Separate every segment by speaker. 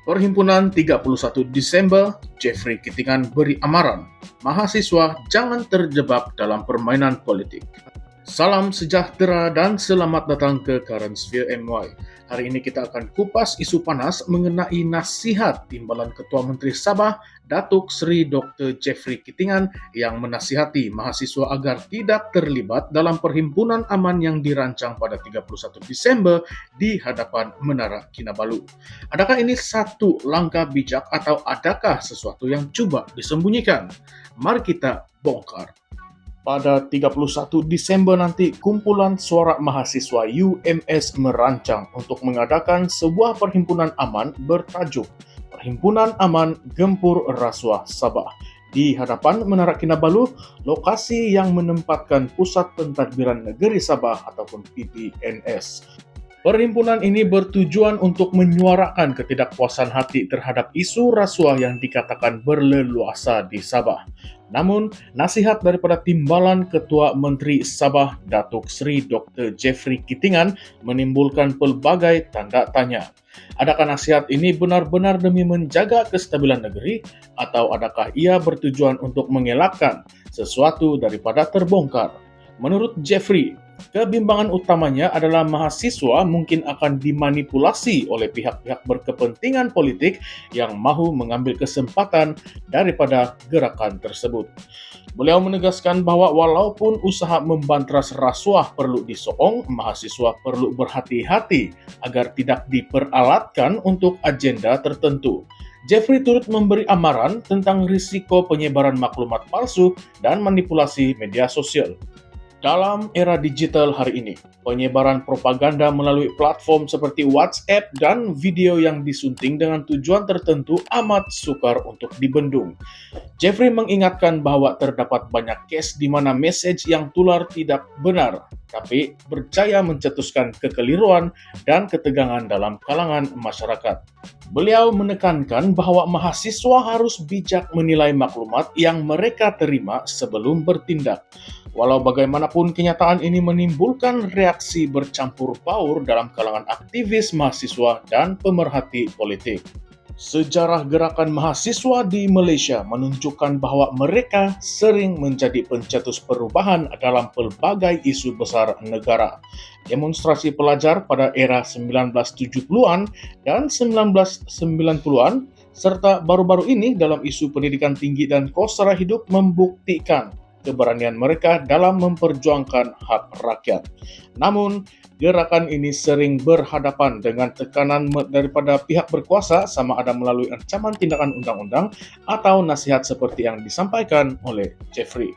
Speaker 1: Perhimpunan 31 Desember, Jeffrey Kitingan beri amaran, mahasiswa jangan terjebak dalam permainan politik. Salam sejahtera dan selamat datang ke Currentsphere MY. Hari ini kita akan kupas isu panas mengenai nasihat Timbalan Ketua Menteri Sabah, Datuk Seri Dr. Jeffrey Kitingan yang menasihati mahasiswa agar tidak terlibat dalam perhimpunan aman yang dirancang pada 31 Desember di hadapan Menara Kinabalu. Adakah ini satu langkah bijak atau adakah sesuatu yang coba disembunyikan? Mari kita bongkar. Pada 31 Desember nanti, kumpulan suara mahasiswa UMS merancang untuk mengadakan sebuah perhimpunan aman bertajuk Perhimpunan Aman Gempur Rasuah Sabah di hadapan Menara Kinabalu, lokasi yang menempatkan Pusat Pentadbiran Negeri Sabah ataupun PPNS. Perhimpunan ini bertujuan untuk menyuarakan ketidakpuasan hati terhadap isu rasuah yang dikatakan berleluasa di Sabah. Namun, nasihat daripada Timbalan Ketua Menteri Sabah, Datuk Seri Dr. Jeffrey Kitingan menimbulkan pelbagai tanda tanya. Adakah nasihat ini benar-benar demi menjaga kestabilan negeri, atau adakah ia bertujuan untuk mengelakkan sesuatu daripada terbongkar? Menurut Jeffrey, kebimbangan utamanya adalah mahasiswa mungkin akan dimanipulasi oleh pihak-pihak berkepentingan politik yang mahu mengambil kesempatan daripada gerakan tersebut. Beliau menegaskan bahwa walaupun usaha membantras rasuah perlu disoong, mahasiswa perlu berhati-hati agar tidak diperalatkan untuk agenda tertentu. Jeffrey turut memberi amaran tentang risiko penyebaran maklumat palsu dan manipulasi media sosial. Dalam era digital hari ini, penyebaran propaganda melalui platform seperti WhatsApp dan video yang disunting dengan tujuan tertentu amat sukar untuk dibendung. Jeffrey mengingatkan bahwa terdapat banyak case di mana message yang tular tidak benar, tapi berjaya mencetuskan kekeliruan dan ketegangan dalam kalangan masyarakat. Beliau menekankan bahwa mahasiswa harus bijak menilai maklumat yang mereka terima sebelum bertindak. Walau bagaimanapun, kenyataan ini menimbulkan reaksi bercampur baur dalam kalangan aktivis mahasiswa dan pemerhati politik. Sejarah gerakan mahasiswa di Malaysia menunjukkan bahwa mereka sering menjadi pencetus perubahan dalam pelbagai isu besar negara. Demonstrasi pelajar pada era 1970-an dan 1990-an, serta baru-baru ini dalam isu pendidikan tinggi dan kos sara hidup membuktikan keberanian mereka dalam memperjuangkan hak rakyat. Namun, gerakan ini sering berhadapan dengan tekanan daripada pihak berkuasa, sama ada melalui ancaman tindakan undang-undang atau nasihat seperti yang disampaikan oleh Jeffrey.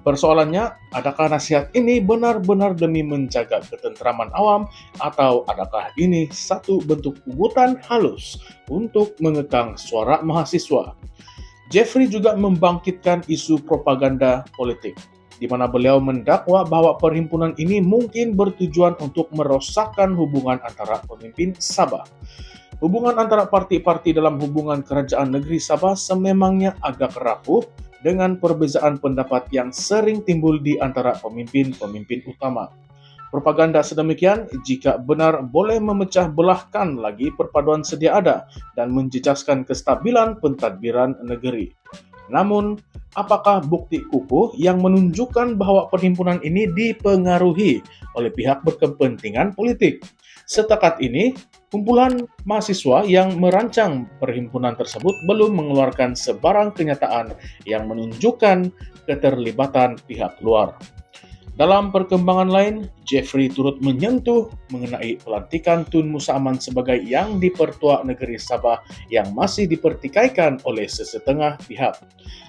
Speaker 1: Persoalannya, adakah nasihat ini benar-benar demi menjaga ketentraman awam atau adakah ini satu bentuk ugutan halus untuk mengekang suara mahasiswa? Jeffrey juga membangkitkan isu propaganda politik, di mana beliau mendakwa bahwa perhimpunan ini mungkin bertujuan untuk merosakkan hubungan antara pemimpin Sabah. Hubungan antara parti-parti dalam hubungan kerajaan negeri Sabah sememangnya agak rapuh dengan perbezaan pendapat yang sering timbul di antara pemimpin-pemimpin utama. Propaganda sedemikian, jika benar, boleh memecah belahkan lagi perpaduan sedia ada dan menjejaskan kestabilan pentadbiran negeri. Namun, apakah bukti kukuh yang menunjukkan bahwa perhimpunan ini dipengaruhi oleh pihak berkepentingan politik? Setakat ini, kumpulan mahasiswa yang merancang perhimpunan tersebut belum mengeluarkan sebarang kenyataan yang menunjukkan keterlibatan pihak luar. Dalam perkembangan lain, Jeffrey turut menyentuh mengenai pelantikan Tun Musa Aman sebagai yang dipertua negeri Sabah yang masih dipertikaikan oleh sesetengah pihak.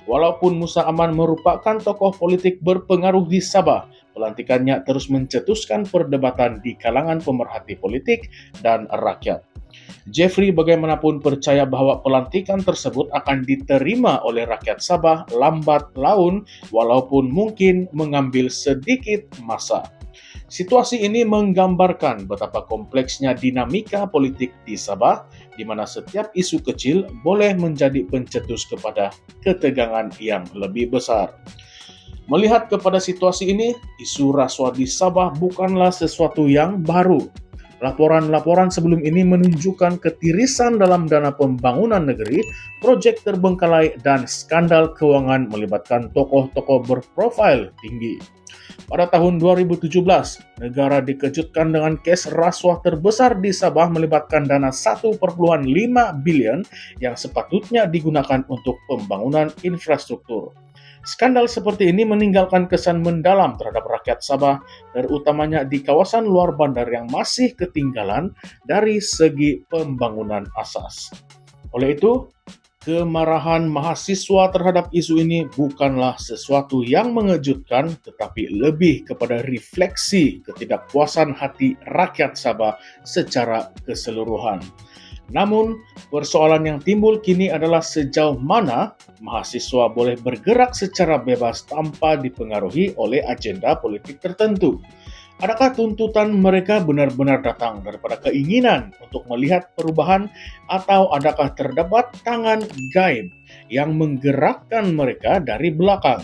Speaker 1: Walaupun Musa Aman merupakan tokoh politik berpengaruh di Sabah, pelantikannya terus mencetuskan perdebatan di kalangan pemerhati politik dan rakyat. Jeffrey bagaimanapun percaya bahwa pelantikan tersebut akan diterima oleh rakyat Sabah lambat laun walaupun mungkin mengambil sedikit masa. Situasi ini menggambarkan betapa kompleksnya dinamika politik di Sabah, di mana setiap isu kecil boleh menjadi pencetus kepada ketegangan yang lebih besar. Melihat kepada situasi ini, isu rasuah di Sabah bukanlah sesuatu yang baru. Laporan-laporan sebelum ini menunjukkan ketirisan dalam dana pembangunan negeri, proyek terbengkalai, dan skandal keuangan melibatkan tokoh-tokoh berprofil tinggi. Pada tahun 2017, negara dikejutkan dengan kes rasuah terbesar di Sabah melibatkan dana 1,5 bilion yang sepatutnya digunakan untuk pembangunan infrastruktur. Skandal seperti ini meninggalkan kesan mendalam terhadap rakyat Sabah, terutamanya di kawasan luar bandar yang masih ketinggalan dari segi pembangunan asas. Oleh itu, kemarahan mahasiswa terhadap isu ini bukanlah sesuatu yang mengejutkan, tetapi lebih kepada refleksi ketidakpuasan hati rakyat Sabah secara keseluruhan. Namun, persoalan yang timbul kini adalah sejauh mana mahasiswa boleh bergerak secara bebas tanpa dipengaruhi oleh agenda politik tertentu. Adakah tuntutan mereka benar-benar datang daripada keinginan untuk melihat perubahan, atau adakah terdapat tangan gaib yang menggerakkan mereka dari belakang?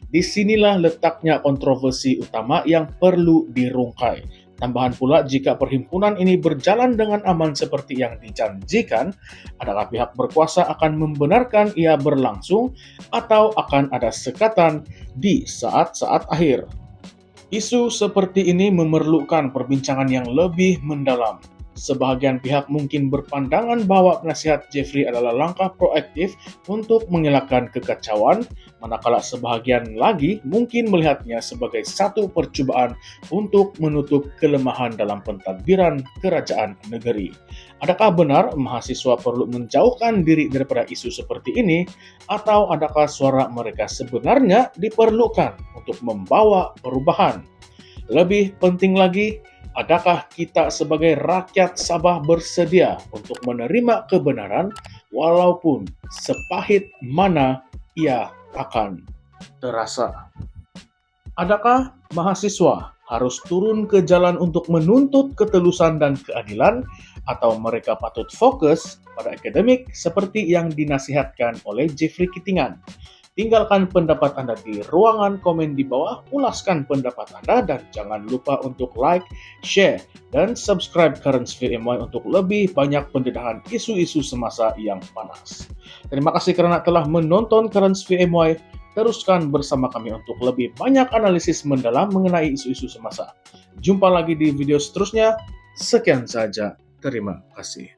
Speaker 1: Disinilah letaknya kontroversi utama yang perlu dirungkai. Tambahan pula, jika perhimpunan ini berjalan dengan aman seperti yang dijanjikan, adakah pihak berkuasa akan membenarkan ia berlangsung atau akan ada sekatan di saat-saat akhir? Isu seperti ini memerlukan perbincangan yang lebih mendalam. Sebahagian pihak mungkin berpandangan bahwa penasihat Jeffrey adalah langkah proaktif untuk mengelakkan kekacauan, manakala sebahagian lagi mungkin melihatnya sebagai satu percubaan untuk menutup kelemahan dalam pentadbiran kerajaan negeri. Adakah benar mahasiswa perlu menjauhkan diri daripada isu seperti ini, atau adakah suara mereka sebenarnya diperlukan untuk membawa perubahan? Lebih penting lagi, adakah kita sebagai rakyat Sabah bersedia untuk menerima kebenaran walaupun sepahit mana ia akan terasa? Adakah mahasiswa harus turun ke jalan untuk menuntut ketelusan dan keadilan, atau mereka patut fokus pada akademik seperti yang dinasihatkan oleh Jeffrey Kitingan? Tinggalkan pendapat Anda di ruangan komen di bawah, ulaskan pendapat Anda, dan jangan lupa untuk like, share, dan subscribe Currents VMY untuk lebih banyak pendedahan isu-isu semasa yang panas. Terima kasih karena telah menonton Currents VMY. Teruskan bersama kami untuk lebih banyak analisis mendalam mengenai isu-isu semasa. Jumpa lagi di video seterusnya. Sekian saja. Terima kasih.